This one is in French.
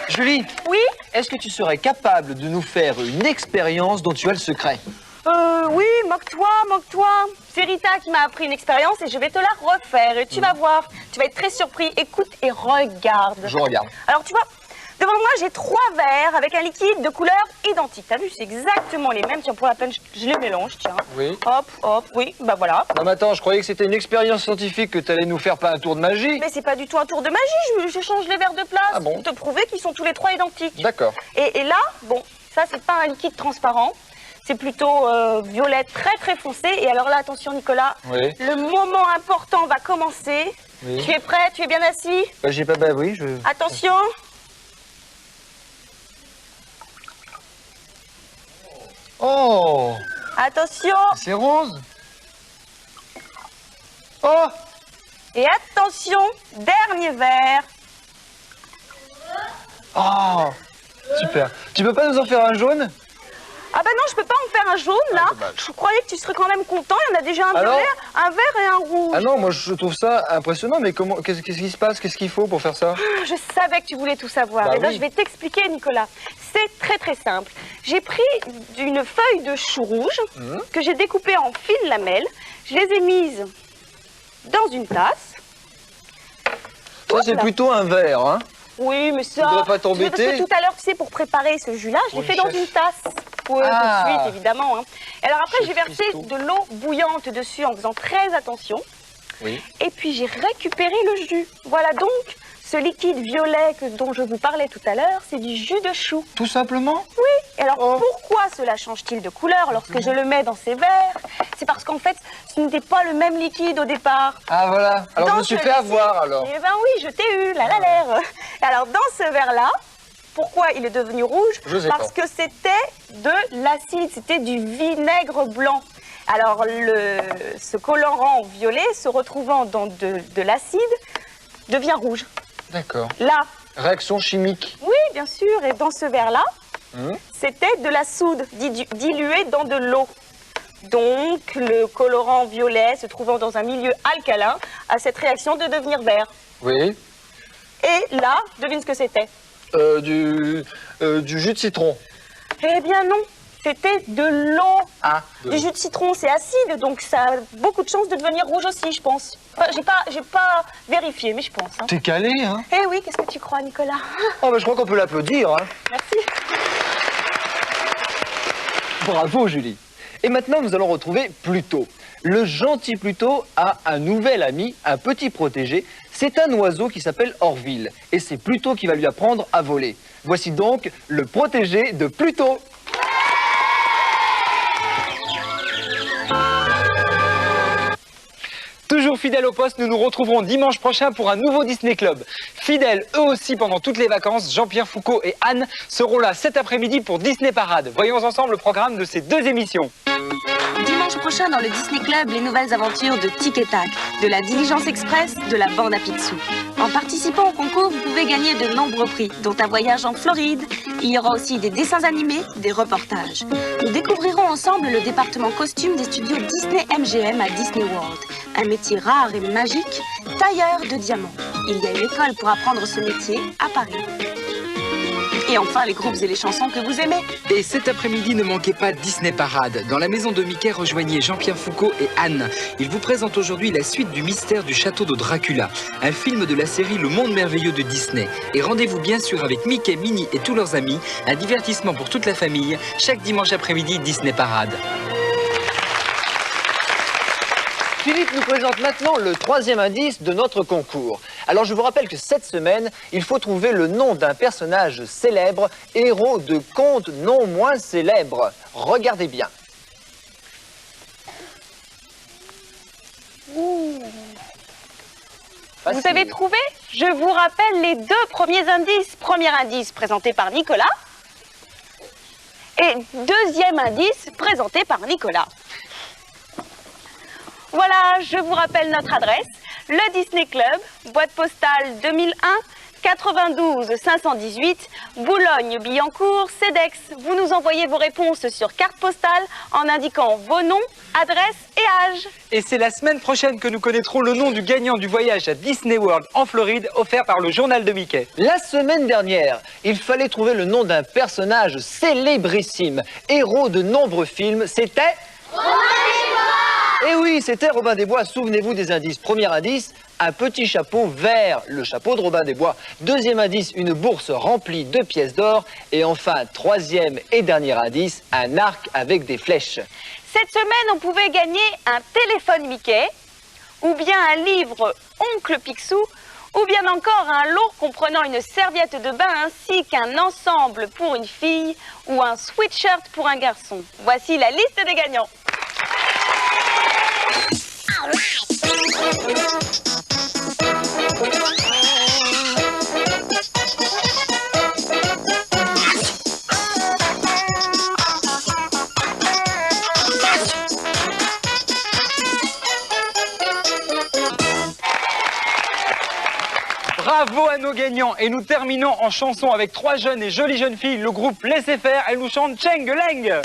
Julie? Oui? Est-ce que tu serais capable de nous faire une expérience dont tu as le secret? Oui, moque-toi, moque-toi. C'est Rita qui m'a appris une expérience et je vais te la refaire. Et tu vas voir, tu vas être très surpris. Écoute et regarde. Je regarde. Alors, tu vois, devant moi, j'ai 3 verres avec un liquide de couleur identique. T'as vu, c'est exactement les mêmes. Tiens, pour la peine, je les mélange, tiens. Oui. Hop, hop, oui, bah voilà. Non mais attends, je croyais que c'était une expérience scientifique, que tu allais nous faire pas un tour de magie. Mais c'est pas du tout un tour de magie, je change les verres de place. Ah bon? Pour te prouver qu'ils sont tous les 3 identiques. D'accord. Et là, bon, ça, c'est pas un liquide transparent. C'est plutôt violet très très foncé. Et alors là, attention Nicolas, Oui. le moment important va commencer. Oui. Tu es prêt? Tu es bien assis? J'ai pas... Bah oui, je... Attention. Oh! Attention. C'est rose? Oh! Et attention, dernier verre. Oh! Super. Tu peux pas nous en faire un jaune? Ah bah non, je peux pas en faire un jaune là. Je croyais que tu serais quand même content. Il y en a déjà un Alors violet, un vert et un rouge. Ah non, moi je trouve ça impressionnant, mais comment... Qu'est-ce qui se passe? Qu'est-ce qu'il faut pour faire ça? Je savais que tu voulais tout savoir. Bah Et là, oui. je vais t'expliquer, Nicolas. C'est très très simple. J'ai pris une feuille de chou rouge que j'ai découpée en fils lamelles. Je les ai mises dans une tasse. Ça c'est Hop là. plutôt un verre, hein? Oui, mais ça... devrais pas t'embêter. Parce que tout à l'heure, tu sais, pour préparer ce jus-là, je l'ai Oui, fait dans chef. une tasse. Oui, Ah. tout de suite, évidemment. Hein. Et alors après, Chef j'ai versé Christo. de l'eau bouillante dessus en faisant très attention. Oui. Et puis j'ai récupéré le jus. Voilà donc ce liquide violet dont je vous parlais tout à l'heure, c'est du jus de chou. Tout simplement? Oui. Et alors Oh. pourquoi cela change-t-il de couleur lorsque je le mets dans ces verres? C'est parce qu'en fait, ce n'était pas le même liquide au départ. Ah voilà. Alors je Dans me suis ce fait avoir alors. Eh ben oui, je t'ai eu, là, l'air. Alors dans ce verre-là, pourquoi il est devenu rouge? Je sais Parce pas. que c'était de l'acide, c'était du vinaigre blanc. Alors ce colorant violet se retrouvant dans de l'acide devient rouge. D'accord. Là, Réaction chimique. oui, bien sûr, et dans ce verre-là, Hum. c'était de la soude diluée dans de l'eau. Donc le colorant violet se trouvant dans un milieu alcalin a cette réaction de devenir vert. Oui. Et là, devine ce que c'était. Du jus de citron. Eh bien non, c'était de l'eau. Ah. Du jus de citron, c'est acide, donc ça a beaucoup de chances de devenir rouge aussi, je pense. Enfin, j'ai pas vérifié, mais je pense. Hein. T'es calé, hein? Eh oui, qu'est-ce que tu crois, Nicolas? Oh bah je crois qu'on peut l'applaudir, hein. Merci. Bravo Julie. Et maintenant nous allons retrouver Pluto. Le gentil Pluto a un nouvel ami, un petit protégé. C'est un oiseau qui s'appelle Orville. Et c'est Pluto qui va lui apprendre à voler. Voici donc le protégé de Pluto. Toujours fidèles au poste, nous nous retrouverons dimanche prochain pour un nouveau Disney Club. Fidèles eux aussi pendant toutes les vacances, Jean-Pierre Foucault et Anne seront là cet après-midi pour Disney Parade. Voyons ensemble le programme de ces 2 émissions. Dimanche prochain dans le Disney Club, les nouvelles aventures de Tic et Tac, de la Diligence Express, de la Bande à Picsou. En participant au concours, vous pouvez gagner de nombreux prix, dont un voyage en Floride. Il y aura aussi des dessins animés, des reportages. Nous découvrirons ensemble le département costume des studios Disney MGM à Disney World. Un métier rare et magique, tailleur de diamants. Il y a une école pour apprendre ce métier à Paris. Et enfin, les groupes et les chansons que vous aimez. Et cet après-midi, ne manquez pas Disney Parade. Dans la maison de Mickey, rejoignez Jean-Pierre Foucault et Anne. Ils vous présentent aujourd'hui la suite du mystère du château de Dracula, un film de la série Le Monde Merveilleux de Disney. Et rendez-vous bien sûr avec Mickey, Minnie et tous leurs amis, un divertissement pour toute la famille, chaque dimanche après-midi, Disney Parade. Philippe nous présente maintenant le 3e indice de notre concours. Alors je vous rappelle que cette semaine, il faut trouver le nom d'un personnage célèbre, héros de contes non moins célèbres. Regardez bien. Vous Facile. avez trouvé? Je vous rappelle les 2 premiers indices. Premier indice présenté par Nicolas. Et 2e indice présenté par Nicolas. Voilà, je vous rappelle notre adresse. Le Disney Club, boîte postale 2001, 92 518, Boulogne-Billancourt, CEDEX. Vous nous envoyez vos réponses sur carte postale en indiquant vos noms, adresses et âge. Et c'est la semaine prochaine que nous connaîtrons le nom du gagnant du voyage à Disney World en Floride, offert par le journal de Mickey. La semaine dernière, il fallait trouver le nom d'un personnage célébrissime, héros de nombreux films, c'était... Eh oui, c'était Robin des Bois, souvenez-vous des indices. Premier indice, un petit chapeau vert, le chapeau de Robin des Bois. Deuxième indice, une bourse remplie de pièces d'or. Et enfin, troisième et dernier indice, un arc avec des flèches. Cette semaine, on pouvait gagner un téléphone Mickey, ou bien un livre Oncle Picsou, ou bien encore un lot comprenant une serviette de bain ainsi qu'un ensemble pour une fille ou un sweatshirt pour un garçon. Voici la liste des gagnants. Bravo à nos gagnants et nous terminons en chanson avec trois jeunes et jolies jeunes filles, le groupe Laissez Faire. Elles nous chantent Cheng Leng.